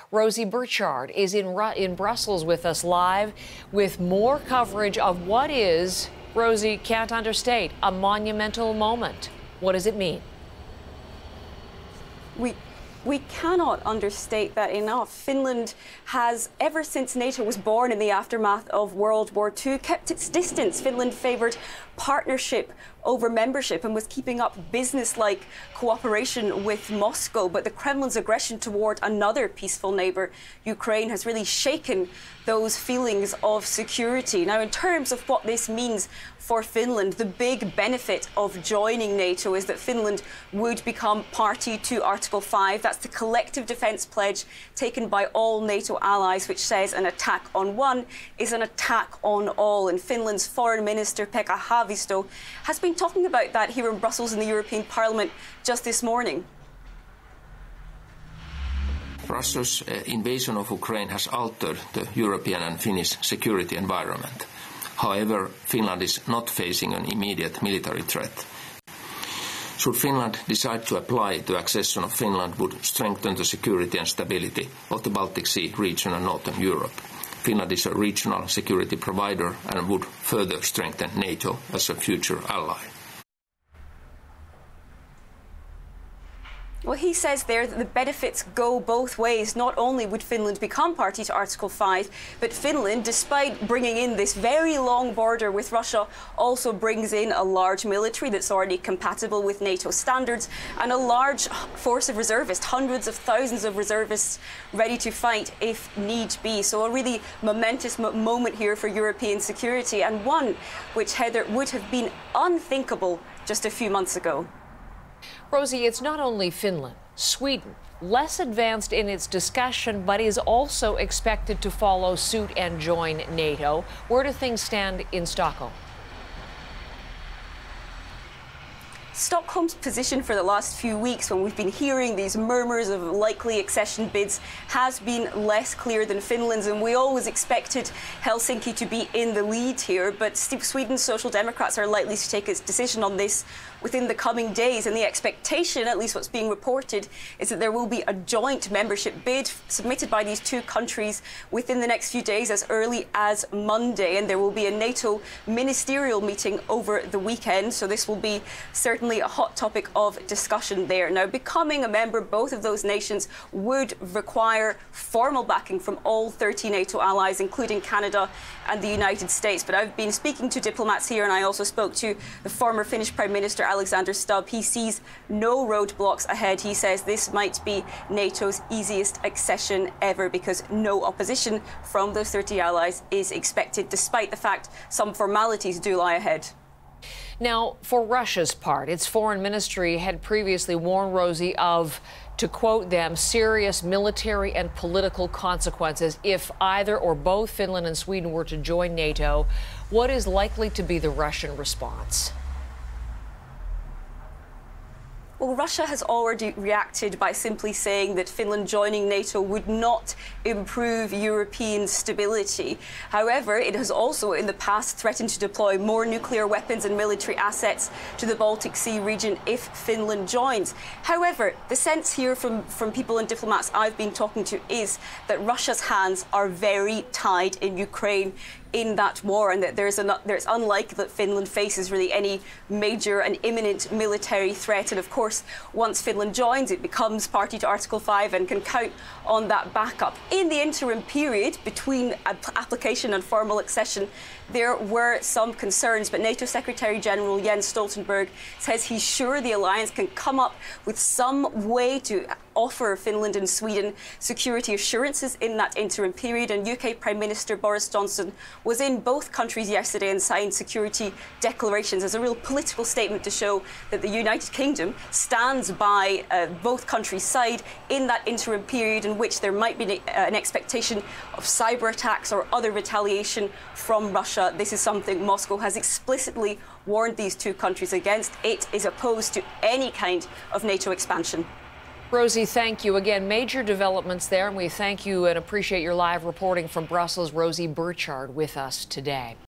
Rosie Burchard is in Brussels with us live with more coverage of what is, Rosie, can't understate, a monumental moment. What does it mean? We cannot understate that enough. Finland has, ever since NATO was born in the aftermath of World War II, kept its distance. Finland favoured partnership over membership and was keeping up business-like cooperation with Moscow. But the Kremlin's aggression toward another peaceful neighbour, Ukraine, has really shaken those feelings of security. Now, in terms of what this means for Finland, the big benefit of joining NATO is that Finland would become party to Article 5. That's the collective defence pledge taken by all NATO allies, which says an attack on one is an attack on all. And Finland's Foreign Minister Pekka Haavisto has been talking about that here in Brussels in the European Parliament just this morning. Russia's invasion of Ukraine has altered the European and Finnish security environment. However, Finland is not facing an immediate military threat. Should Finland decide to apply, the accession of Finland would strengthen the security and stability of the Baltic Sea region and Northern Europe. Finland is a regional security provider and would further strengthen NATO as a future ally. Well, he says there that the benefits go both ways. Not only would Finland become party to Article 5, but Finland, despite bringing in this very long border with Russia, also brings in a large military that's already compatible with NATO standards and a large force of reservists, hundreds of thousands of reservists ready to fight if need be. So a really momentous moment here for European security, and one which, Heather, would have been unthinkable just a few months ago. Rosie, it's not only Finland. Sweden, less advanced in its discussion, but is also expected to follow suit and join NATO. Where do things stand in Stockholm? Stockholm's position for the last few weeks, when we've been hearing these murmurs of likely accession bids, has been less clear than Finland's, and we always expected Helsinki to be in the lead here. But Sweden's Social Democrats are likely to take its decision on this within the coming days, and the expectation, at least what's being reported, is that there will be a joint membership bid submitted by these two countries within the next few days, as early as Monday, and there will be a NATO ministerial meeting over the weekend, so this will be certainly a hot topic of discussion there. Now, becoming a member, both of those nations would require formal backing from all 30 NATO allies, including Canada and the United States. But I've been speaking to diplomats here, and I also spoke to the former Finnish Prime Minister Alexander Stubb. He sees no roadblocks ahead. He says this might be NATO's easiest accession ever because no opposition from those 30 allies is expected, despite the fact some formalities do lie ahead. Now, for Russia's part, its foreign ministry had previously warned Rosie of, to quote them, serious military and political consequences if either or both Finland and Sweden were to join NATO. What is likely to be the Russian response? Well, Russia has already reacted by simply saying that Finland joining NATO would not improve European stability. However, it has also in the past threatened to deploy more nuclear weapons and military assets to the Baltic Sea region if Finland joins. However, the sense here from people and diplomats I've been talking to is that Russia's hands are very tied in Ukraine in that war, and that it's unlikely that Finland faces really any major and imminent military threat. And of course, once Finland joins, it becomes party to Article 5 and can count on that backup. In the interim period between application and formal accession, there were some concerns, but NATO Secretary General Jens Stoltenberg says he's sure the alliance can come up with some way to offer Finland and Sweden security assurances in that interim period. And UK Prime Minister Boris Johnson was in both countries yesterday and signed security declarations as a real political statement to show that the United Kingdom stands by both countries' side in that interim period in which there might be an expectation of cyber attacks or other retaliation from Russia. This is something Moscow has explicitly warned these two countries against. It is opposed to any kind of NATO expansion. Rosie, thank you. Again, major developments there, and we thank you and appreciate your live reporting from Brussels. Rosie Burchard with us today.